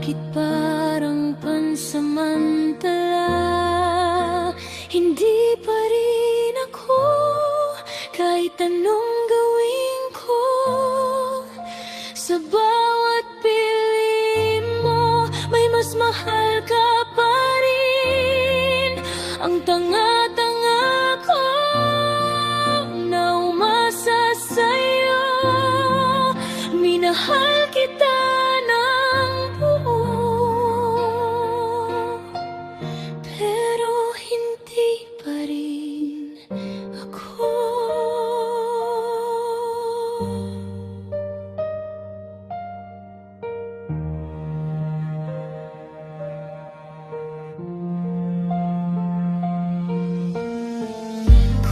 Bakit parang pansamantala? Hindi pa rin ako kahit anong gawin ko. Sa bawat pili mo, may mas mahal ka pa rin. Ang tanga-tanga ko na umasa sa'yo. Minahal kita ng buo, pero hindi pa rin ako.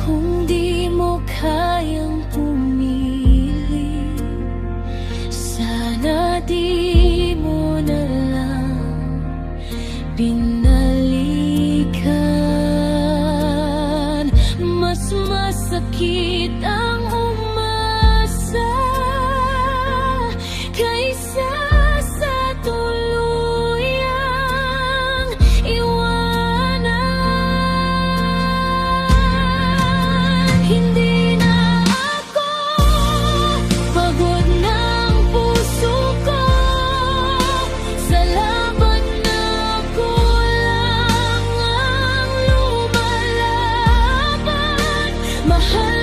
Kung di mo kayang pumili, sana di mo na lang binalikan. Mas masakit ang umasa kaysa sa tuluyang iwanan. Hindi na ako pagod ng puso ko sa laban na ako lang ang lumalaban. Mahal